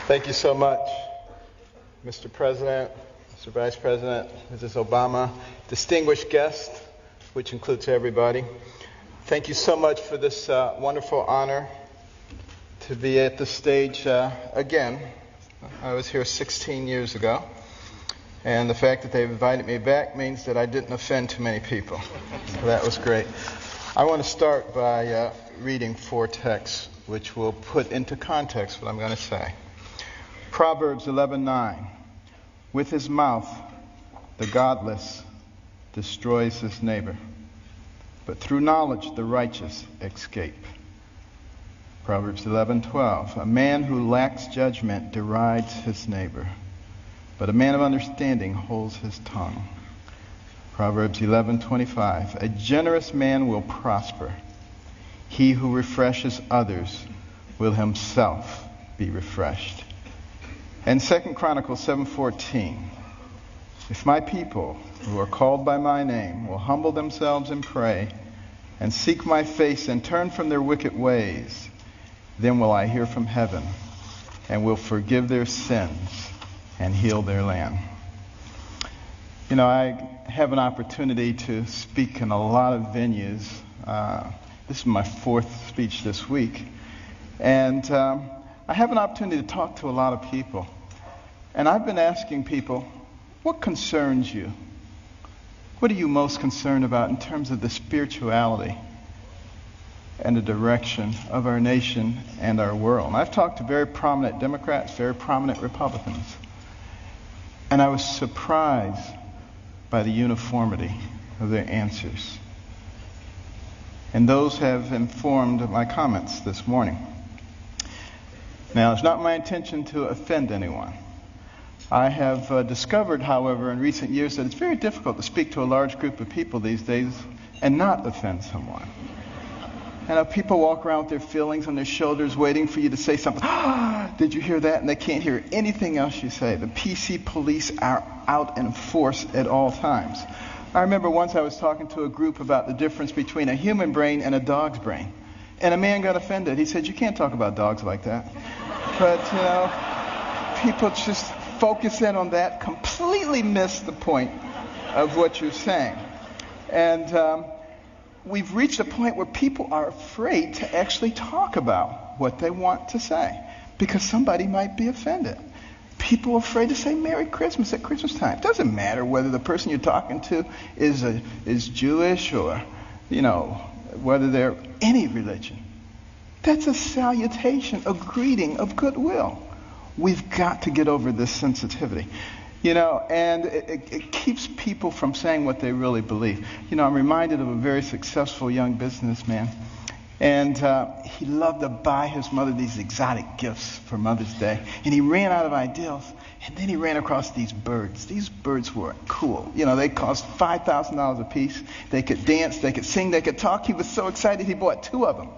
Thank you so much, Mr. President, Mr. Vice President, Mrs. Obama, distinguished guests, which includes everybody. Thank you so much for this wonderful honor to be at the stage again. I was here 16 years ago, and the fact that they've invited me back means that I didn't offend too many people. So that was great. I want to start by reading 4 texts which will put into context what I'm going to say. Proverbs 11:9. With his mouth, the godless destroys his neighbor, but through knowledge the righteous escape. Proverbs 11:12. A man who lacks judgment derides his neighbor, but a man of understanding holds his tongue. Proverbs 11:25. A generous man will prosper. He who refreshes others will himself be refreshed. And 2 Chronicles 7:14. If my people who are called by my name will humble themselves and pray and seek my face and turn from their wicked ways, then will I hear from heaven and will forgive their sins and heal their land. You know, I have an opportunity to speak in a lot of venues. This is my 4th speech this week. And I have an opportunity to talk to a lot of people. And I've been asking people, what concerns you? What are you most concerned about in terms of the spirituality and the direction of our nation and our world? And I've talked to very prominent Democrats, very prominent Republicans. And I was surprised by the uniformity of their answers. And those have informed my comments this morning. Now, it's not my intention to offend anyone. I have discovered, however, in recent years that it's very difficult to speak to a large group of people these days and not offend someone. And people walk around with their feelings on their shoulders waiting for you to say something. Did you hear that? And they can't hear anything else you say. The PC police are out in force at all times. I remember once I was talking to a group about the difference between a human brain and a dog's brain. And a man got offended. He said, you can't talk about dogs like that. But, you know, people just focus in on that, completely miss the point of what you're saying. And we've reached a point where people are afraid to actually talk about what they want to say because somebody might be offended. People are afraid to say Merry Christmas at Christmas time. It doesn't matter whether the person you're talking to is Jewish or, you know, whether they're any religion. That's a salutation, a greeting of goodwill. We've got to get over this sensitivity. You know, and it keeps people from saying what they really believe. You know, I'm reminded of a very successful young businessman. And he loved to buy his mother these exotic gifts for Mother's Day. And he ran out of ideas. And then he ran across these birds. These birds were cool. You know, they cost $5,000 a piece. They could dance, they could sing, they could talk. He was so excited he bought 2 of them.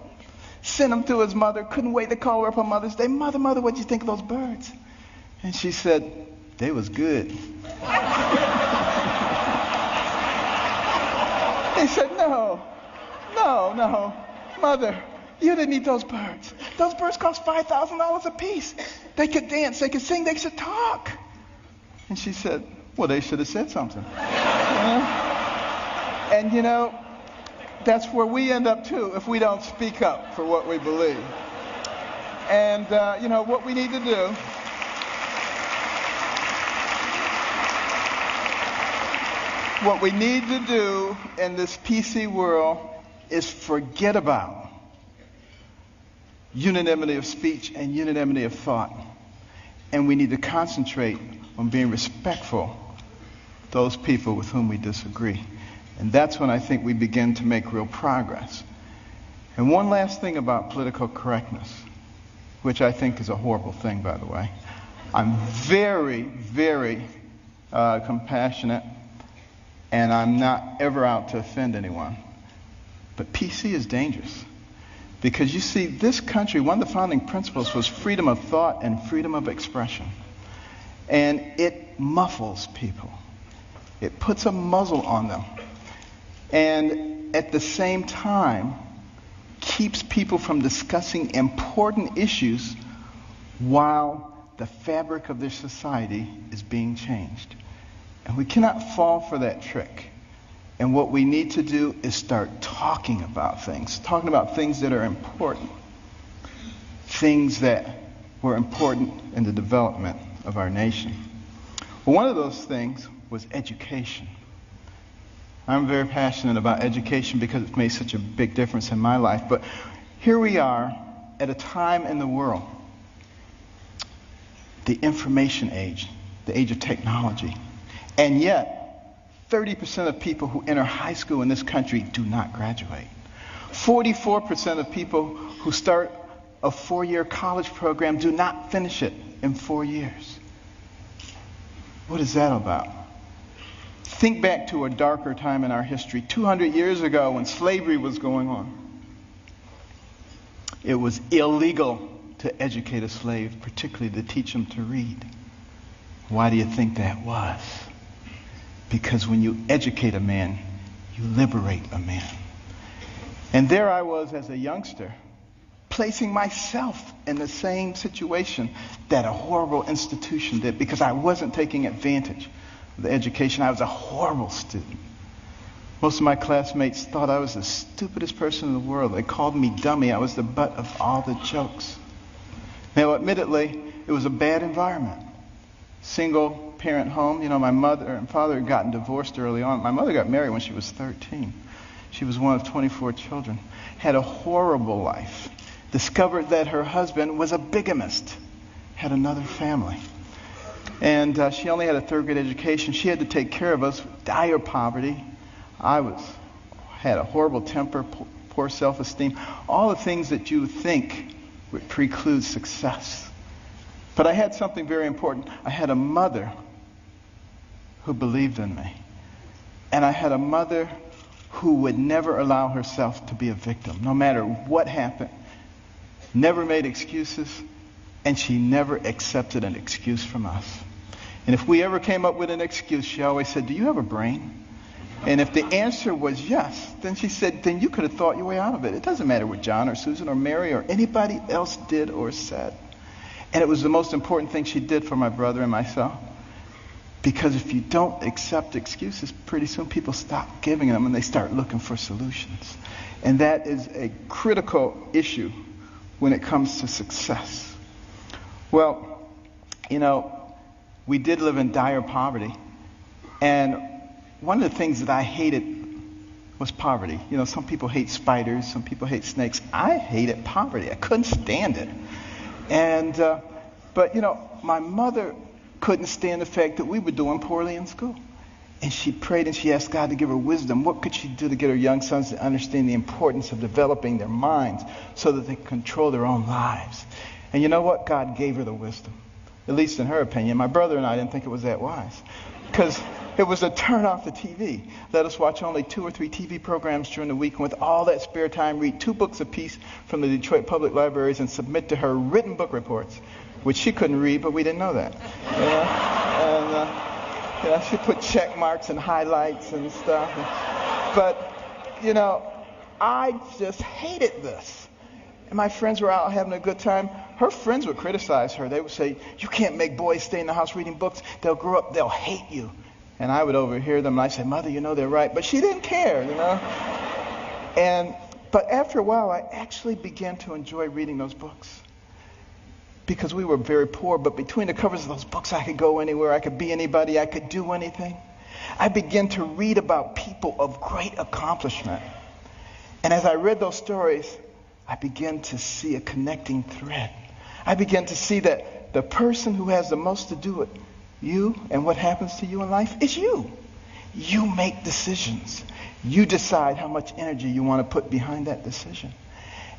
Sent them to his mother. Couldn't wait to call her up on Mother's Day. Mother, what'd you think of those birds? And she said, they was good. He said, no. Mother, you didn't need those birds. Those birds cost $5,000 a piece. They could dance, they could sing, they could talk. And she said, well, they should have said something. And you know, that's where we end up too if we don't speak up for what we believe. And you know, what we need to do in this PC world is forget about unanimity of speech and unanimity of thought. And we need to concentrate on being respectful of those people with whom we disagree. And that's when I think we begin to make real progress. And one last thing about political correctness, which I think is a horrible thing, by the way. I'm very, very compassionate, and I'm not ever out to offend anyone. But PC is dangerous. Because you see, this country, one of the founding principles was freedom of thought and freedom of expression. And it muffles people. It puts a muzzle on them. And at the same time, keeps people from discussing important issues while the fabric of this society is being changed. And we cannot fall for that trick. And what we need to do is start talking about things that are important, things that were important in the development of our nation. Well, one of those things was education. I'm very passionate about education because it's made such a big difference in my life. But here we are at a time in the world, the information age, the age of technology. And yet, 30% of people who enter high school in this country do not graduate. 44% of people who start a 4-year college program do not finish it in 4 years. What is that about? Think back to a darker time in our history, 200 years ago when slavery was going on. It was illegal to educate a slave, particularly to teach him to read. Why do you think that was? Because when you educate a man, you liberate a man. And there I was as a youngster, placing myself in the same situation that a horrible institution did, because I wasn't taking advantage of the education. I was a horrible student. Most of my classmates thought I was the stupidest person in the world. They called me dummy. I was the butt of all the jokes. Now, admittedly, it was a bad environment. Single parent home. You know, my mother and father had gotten divorced early on. My mother got married when she was 13. She was one of 24 children. Had a horrible life. Discovered that her husband was a bigamist. Had another family. And she only had a third-grade education. She had to take care of us. Dire poverty. Had a horrible temper, poor self-esteem. All the things that you would think would preclude success. But I had something very important. I had a mother who believed in me. And I had a mother who would never allow herself to be a victim, no matter what happened. Never made excuses, and she never accepted an excuse from us. And if we ever came up with an excuse, she always said, "Do you have a brain?" And if the answer was yes, then she said, "Then you could have thought your way out of it. It doesn't matter what John or Susan or Mary or anybody else did or said." And it was the most important thing she did for my brother and myself. Because if you don't accept excuses, pretty soon people stop giving them and they start looking for solutions. And that is a critical issue when it comes to success. Well, you know, we did live in dire poverty. And one of the things that I hated was poverty. You know, some people hate spiders, some people hate snakes. I hated poverty. I couldn't stand it. And, but you know, my mother couldn't stand the fact that we were doing poorly in school. And she prayed and she asked God to give her wisdom. What could she do to get her young sons to understand the importance of developing their minds so that they can control their own lives? And you know what? God gave her the wisdom, at least in her opinion. My brother and I didn't think it was that wise, because it was to turn off the TV. Let us watch only 2 or 3 TV programs during the week, and with all that spare time, read 2 books apiece from the Detroit Public Libraries and submit to her written book reports, which she couldn't read, but we didn't know that. And she put check marks and highlights and stuff. But, you know, I just hated this. And my friends were out having a good time. Her friends would criticize her. They would say, "You can't make boys stay in the house reading books. They'll grow up, they'll hate you." And I would overhear them, and I'd say, "Mother, you know they're right." But she didn't care, you know. But after a while, I actually began to enjoy reading those books. Because we were very poor, but between the covers of those books, I could go anywhere, I could be anybody, I could do anything. I began to read about people of great accomplishment. And as I read those stories, I began to see a connecting thread. I began to see that the person who has the most to do with you and what happens to you in life is you. You make decisions. You decide how much energy you want to put behind that decision.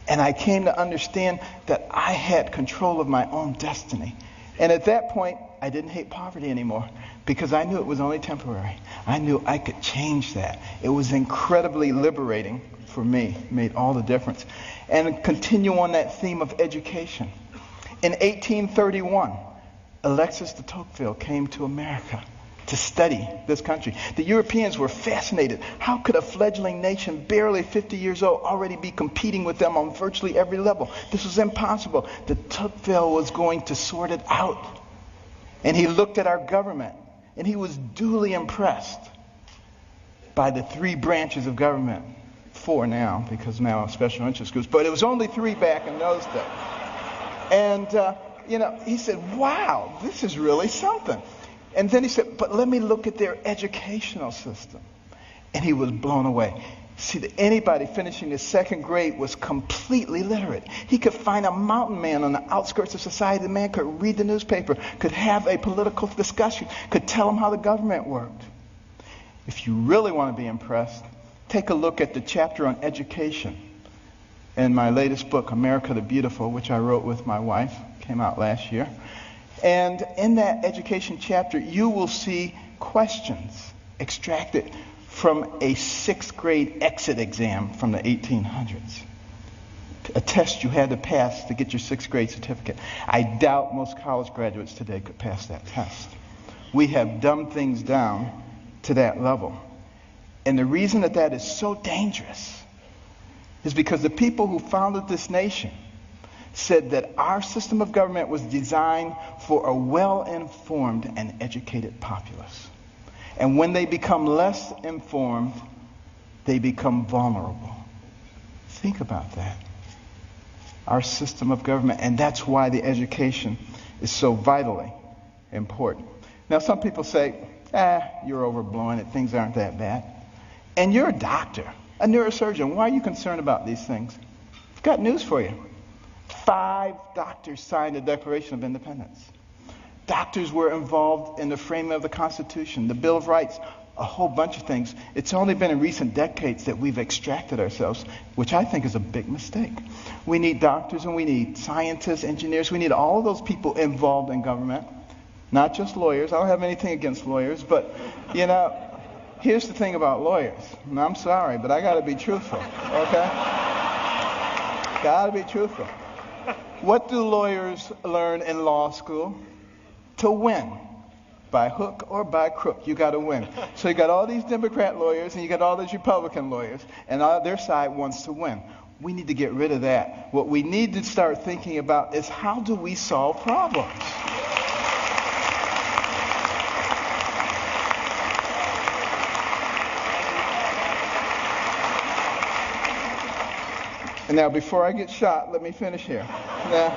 And I came to understand that I had control of my own destiny. And at that point, I didn't hate poverty anymore, because I knew it was only temporary. I knew I could change that. It was incredibly liberating for me. It made all the difference. And continue on that theme of education. In 1831, Alexis de Tocqueville came to America to study this country. The Europeans were fascinated. How could a fledgling nation, barely 50 years old, already be competing with them on virtually every level? This was impossible. De Tocqueville was going to sort it out. And he looked at our government, and he was duly impressed by the 3 branches of government. 4 now, because now special interest groups, but it was only 3 back in those days. And, he said, wow, this is really something. And then he said, but let me look at their educational system. And he was blown away. See, that anybody finishing the 2nd grade was completely literate. He could find a mountain man on the outskirts of society. The man could read the newspaper, could have a political discussion, could tell him how the government worked. If you really want to be impressed, take a look at the chapter on education in my latest book, America the Beautiful, which I wrote with my wife. Came out last year. And in that education chapter, you will see questions extracted from a 6th grade exit exam from the 1800s. A test you had to pass to get your 6th grade certificate. I doubt most college graduates today could pass that test. We have dumbed things down to that level. And the reason that is so dangerous is because the people who founded this nation said that our system of government was designed for a well-informed and educated populace. And when they become less informed, they become vulnerable. Think about that. Our system of government, and that's why the education is so vitally important. Now, some people say, you're overblowing it, things aren't that bad. And you're a doctor, a neurosurgeon. Why are you concerned about these things? I've got news for you. 5 doctors signed the Declaration of Independence. Doctors were involved in the framing of the Constitution, the Bill of Rights, a whole bunch of things. It's only been in recent decades that we've extracted ourselves, which I think is a big mistake. We need doctors and we need scientists, engineers. We need all of those people involved in government, not just lawyers. I don't have anything against lawyers, but, here's the thing about lawyers. And I'm sorry, but I got to be truthful, okay? Got to be truthful. What do lawyers learn in law school? To win. By hook or by crook, you got to win. So you got all these Democrat lawyers and you got all these Republican lawyers, and their side wants to win. We need to get rid of that. What we need to start thinking about is how do we solve problems? And now, before I get shot, let me finish here. Now,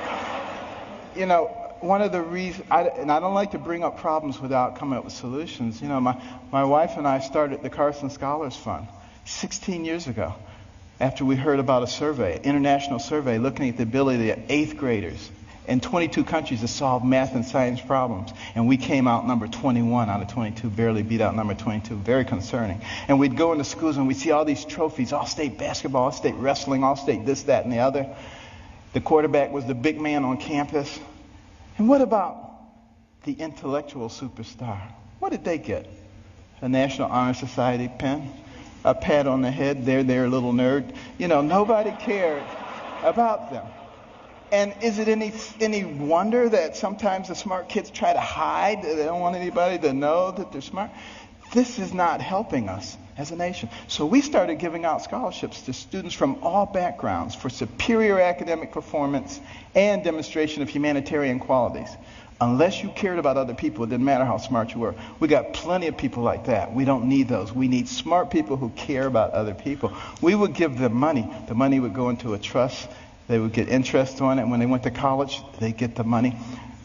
one of the reasons, and I don't like to bring up problems without coming up with solutions. My wife and I started the Carson Scholars Fund 16 years ago after we heard about a survey, international survey, looking at the ability of 8th graders in 22 countries to solve math and science problems. And we came out number 21 out of 22, barely beat out number 22. Very concerning. And we'd go into schools and we'd see all these trophies, all-state basketball, all-state wrestling, all-state this, that, and the other. The quarterback was the big man on campus. And what about the intellectual superstar? What did they get? A National Honor Society pin? A pat on the head, there, little nerd. Nobody cared about them. And is it any wonder that sometimes the smart kids try to hide? They don't want anybody to know that they're smart. This is not helping us as a nation. So we started giving out scholarships to students from all backgrounds for superior academic performance and demonstration of humanitarian qualities. Unless you cared about other people, it didn't matter how smart you were. We got plenty of people like that. We don't need those. We need smart people who care about other people. We would give them money. The money would go into a trust. They would get interest on it. And when they went to college, they get the money.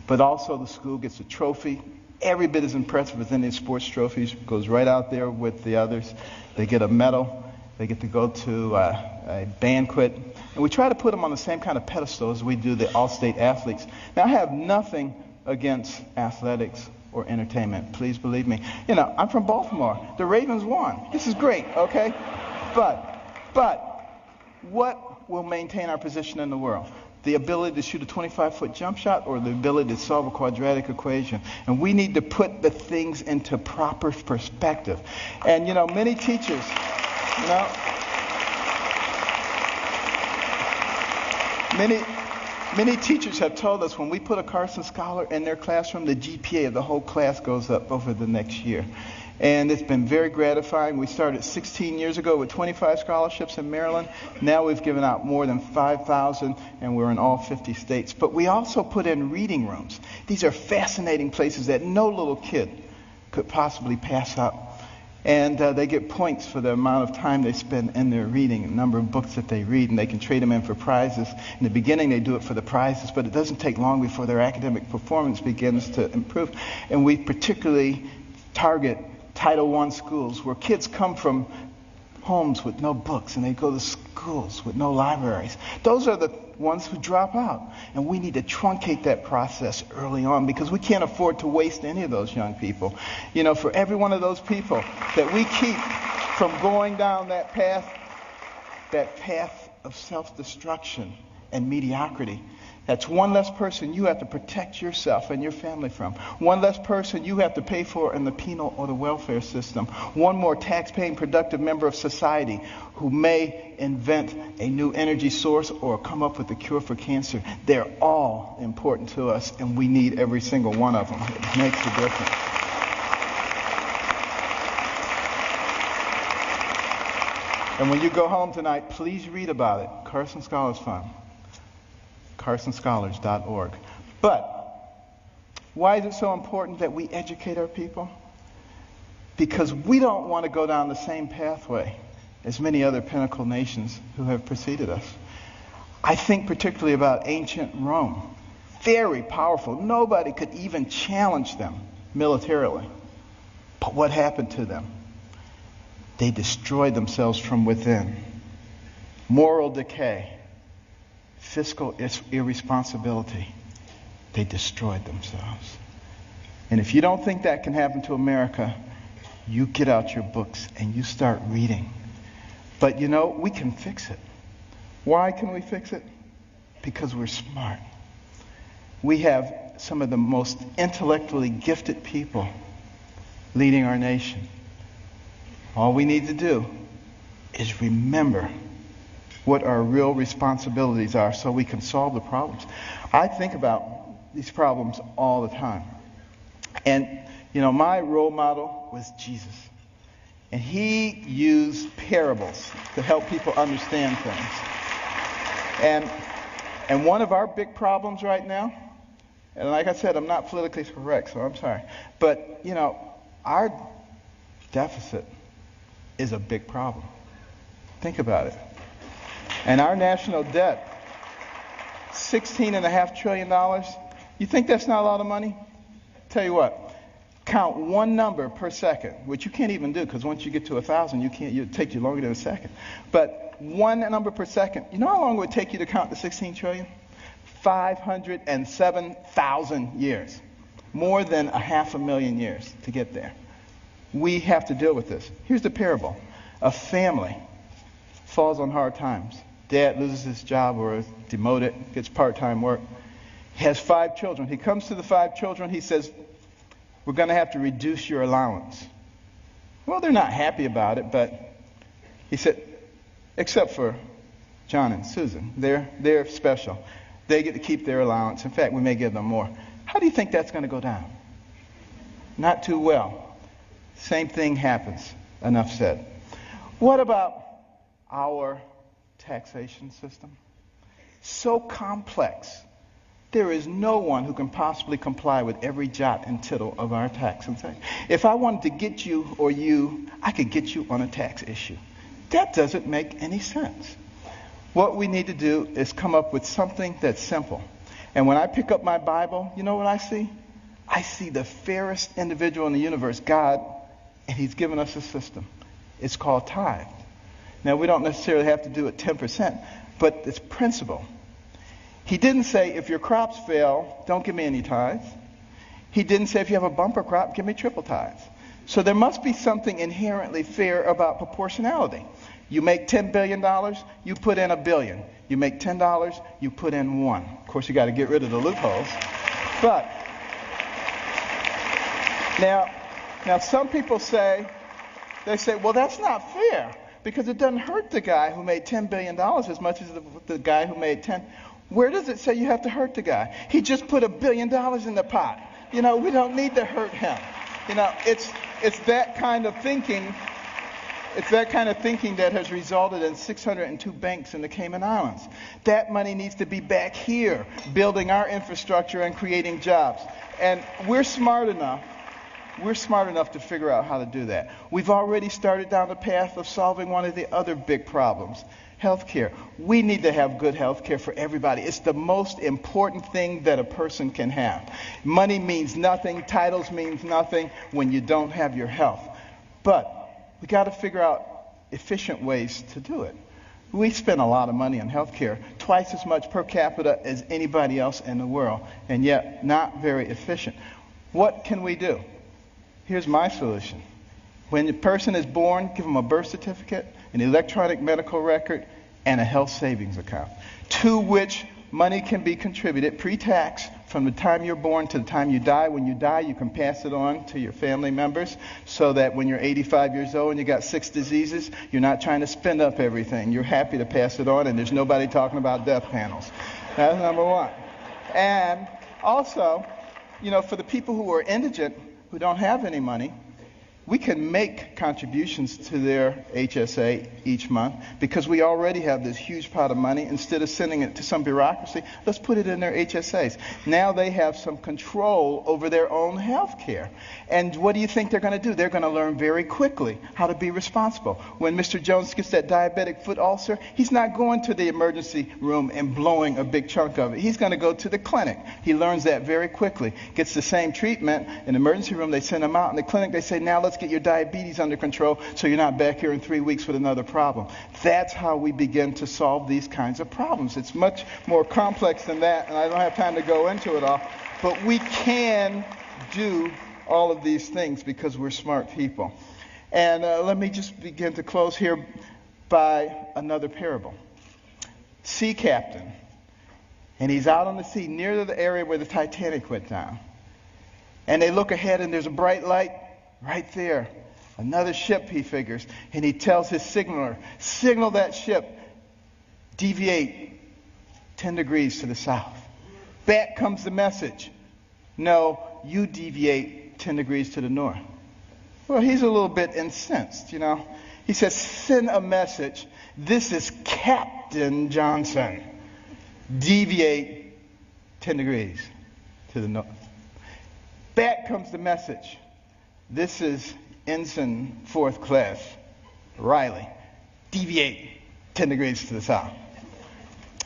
But also the school gets a trophy. Every bit as impressive as any sports trophies. Goes right out there with the others. They get a medal. They get to go to a banquet. And we try to put them on the same kind of pedestal as we do the all-state athletes. Now, I have nothing against athletics or entertainment. Please believe me. I'm from Baltimore. The Ravens won. This is great, okay? But what will maintain our position in the world? The ability to shoot a 25-foot jump shot or the ability to solve a quadratic equation? And we need to put the things into proper perspective. And, many teachers, Many teachers have told us when we put a Carson Scholar in their classroom, the GPA of the whole class goes up over the next year. And it's been very gratifying. We started 16 years ago with 25 scholarships in Maryland. Now we've given out more than 5,000, and we're in all 50 states. But we also put in reading rooms. These are fascinating places that no little kid could possibly pass up. And they get points for the amount of time they spend in their reading, the number of books that they read, and they can trade them in for prizes. In the beginning, they do it for the prizes, but it doesn't take long before their academic performance begins to improve. And we particularly target Title I schools where kids come from homes with no books and they go to schools with no libraries. Those are the ones who drop out. And we need to truncate that process early on because we can't afford to waste any of those young people. You know, for every one of those people that we keep from going down that path of self-destruction and mediocrity, that's one less person you have to protect yourself and your family from. One less person you have to pay for in the penal or the welfare system. One more tax-paying, productive member of society who may invent a new energy source or come up with a cure for cancer. They're all important to us, and we need every single one of them. It makes a difference. And when you go home tonight, please read about it. Carson Scholars Fund. carsonscholars.org. But why is it so important that we educate our people? Because we don't want to go down the same pathway as many other pinnacle nations who have preceded us. I think particularly about ancient Rome. Very powerful. Nobody could even challenge them militarily. But what happened to them? They destroyed themselves from within. Moral decay. Fiscal irresponsibility. They destroyed themselves. And if you don't think that can happen to America, you get out your books and you start reading. But you know, we can fix it. Why can we fix it? Because we're smart. We have some of the most intellectually gifted people leading our nation. All we need to do is remember what our real responsibilities are so we can solve the problems. I think about these problems all the time. And, you know, my role model was Jesus. And he used parables to help people understand things. And one of our big problems right now, and like I said, I'm not politically correct, so I'm sorry. But, you know, our deficit is a big problem. Think about it. And our national debt, $16.5 trillion. You think that's not a lot of money? Tell you what, count one number per second, which you can't even do because once you get to 1,000, it takes you longer than a second. But one number per second. You know how long it would take you to count the 16 trillion? 507,000 years. More than 500,000 years to get there. We have to deal with this. Here's the parable. A family falls on hard times. Dad loses his job or is demoted, gets part-time work. He has 5 children. He comes to the 5 children. He says, we're going to have to reduce your allowance. Well, they're not happy about it, but he said, except for John and Susan. They're special. They get to keep their allowance. In fact, we may give them more. How do you think that's going to go down? Not too well. Same thing happens. Enough said. What about our taxation system? So complex. There is no one who can possibly comply with every jot and tittle of our tax. If I wanted to get you or you, I could get you on a tax issue. That doesn't make any sense. What we need to do is come up with something that's simple. And when I pick up my Bible, you know what I see? I see the fairest individual in the universe, God, and he's given us a system. It's called tithe. Now, we don't necessarily have to do it 10%, but it's principle. He didn't say, if your crops fail, don't give me any tithes. He didn't say, if you have a bumper crop, give me triple tithes. So there must be something inherently fair about proportionality. You make $10 billion, you put in $1 billion. You make $10, you put in $1. Of course, you got to get rid of the loopholes. But now some people say, well, that's not fair because it doesn't hurt the guy who made $10 billion as much as the guy who made 10. Where does it say you have to hurt the guy? He just put $1 billion in the pot. We don't need to hurt him. It's that kind of thinking. It's that kind of thinking that has resulted in 602 banks in the Cayman Islands. That money needs to be back here, building our infrastructure and creating jobs. And we're smart enough to figure out how to do that. We've already started down the path of solving one of the other big problems, healthcare. We need to have good healthcare for everybody. It's the most important thing that a person can have. Money means nothing, titles means nothing when you don't have your health. But we got to figure out efficient ways to do it. We spend a lot of money on healthcare, twice as much per capita as anybody else in the world, and yet not very efficient. What can we do? Here's my solution. When a person is born, give them a birth certificate, an electronic medical record, and a health savings account, to which money can be contributed pre-tax from the time you're born to the time you die. When you die, you can pass it on to your family members so that when you're 85 years old and you got 6 diseases, you're not trying to spend up everything. You're happy to pass it on, and there's nobody talking about death panels. That's number one. And also, for the people who are indigent, who don't have any money, we can make contributions to their HSA each month because we already have this huge pot of money. Instead of sending it to some bureaucracy, let's put it in their HSAs. Now they have some control over their own health care. And what do you think they're going to do? They're going to learn very quickly how to be responsible. When Mr. Jones gets that diabetic foot ulcer, he's not going to the emergency room and blowing a big chunk of it. He's going to go to the clinic. He learns that very quickly. Gets the same treatment. In the emergency room, they send him out. In the clinic, they say, now let's get your diabetes under control so you're not back here in 3 weeks with another problem. That's how we begin to solve these kinds of problems. It's much more complex than that, and I don't have time to go into it all. But we can do all of these things because we're smart people. And let me just begin to close here by another parable. Sea captain, and he's out on the sea near the area where the Titanic went down. And they look ahead, and there's a bright light right there. Another ship, he figures. And he tells his signaler, signal that ship, deviate 10 degrees to the south. Back comes the message. No, you deviate 10 degrees to the north. Well, he's a little bit incensed, He says, send a message. This is Captain Johnson. Deviate 10 degrees to the north. Back comes the message. This is Ensign 4th Class Riley. Deviate 10 degrees to the south.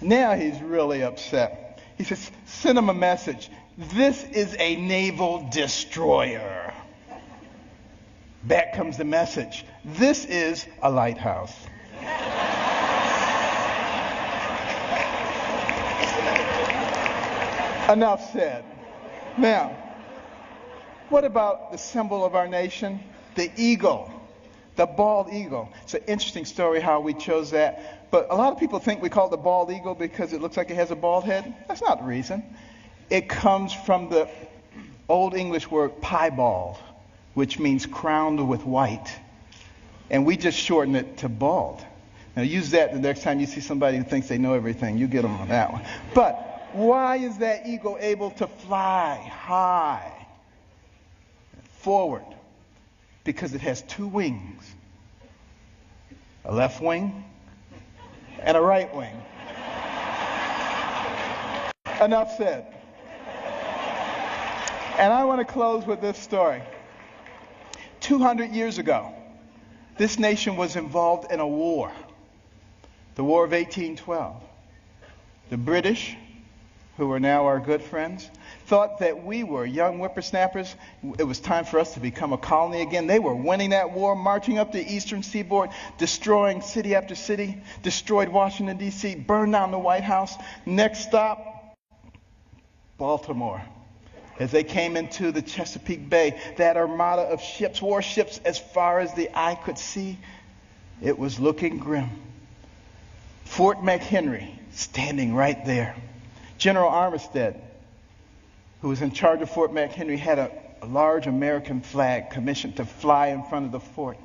Now he's really upset. He says, send him a message. This is a naval destroyer. Back comes the message. This is a lighthouse. Enough said. Now, what about the symbol of our nation? The eagle. The bald eagle. It's an interesting story how we chose that. But a lot of people think we call it the bald eagle because it looks like it has a bald head. That's not the reason. It comes from the Old English word piebald, which means crowned with white. And we just shorten it to bald. Now use that the next time you see somebody who thinks they know everything. You get them on that one. But why is that eagle able to fly high forward? Because it has 2 wings. A left wing and a right wing. Enough said. And I want to close with this story. 200 years ago, this nation was involved in a war. The War of 1812. The British, who are now our good friends, thought that we were young whippersnappers. It was time for us to become a colony again. They were winning that war, marching up the eastern seaboard, destroying city after city, destroyed Washington, D.C., burned down the White House. Next stop, Baltimore. As they came into the Chesapeake Bay, that armada of ships, warships, as far as the eye could see, it was looking grim. Fort McHenry standing right there. General Armistead, who was in charge of Fort McHenry, had a large American flag commissioned to fly in front of the fort.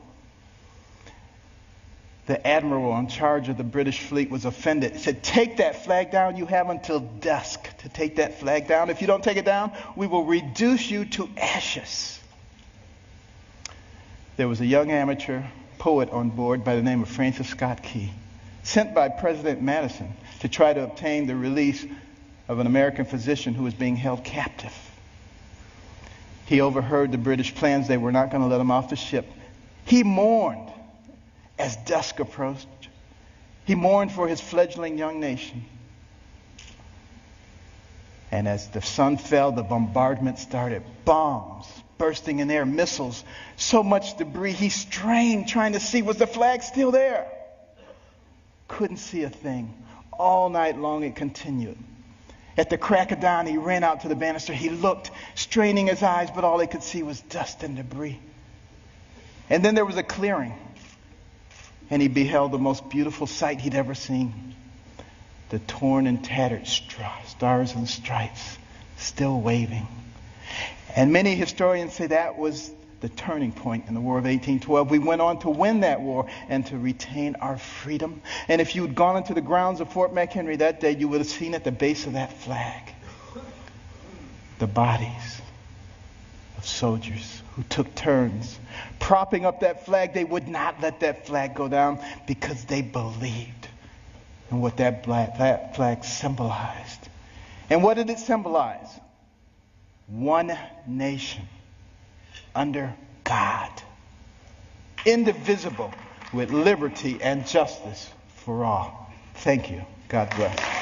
the admiral in charge of the British fleet was offended. He said, "Take that flag down. You have until dusk to take that flag down. If you don't take it down, we will reduce you to ashes." There was a young amateur poet on board by the name of Francis Scott Key, sent by President Madison to try to obtain the release of an American physician who was being held captive. He overheard the British plans. They were not going to let him off the ship. He mourned as dusk approached. He mourned for his fledgling young nation. And as the sun fell, the bombardment started. Bombs bursting in air, missiles, so much debris. He strained trying to see, was the flag still there? Couldn't see a thing. All night long it continued. At the crack of dawn, he ran out to the banister. He looked, straining his eyes, but all he could see was dust and debris. And then there was a clearing, and he beheld the most beautiful sight he'd ever seen. The torn and tattered stars and stripes still waving. And many historians say that was the turning point in the War of 1812. We went on to win that war and to retain our freedom. And if you had gone into the grounds of Fort McHenry that day, you would have seen at the base of that flag the bodies of soldiers who took turns propping up that flag. They would not let that flag go down because they believed in what that flag symbolized. And what did it symbolize? One nation under God, indivisible, with liberty and justice for all. Thank you. God bless.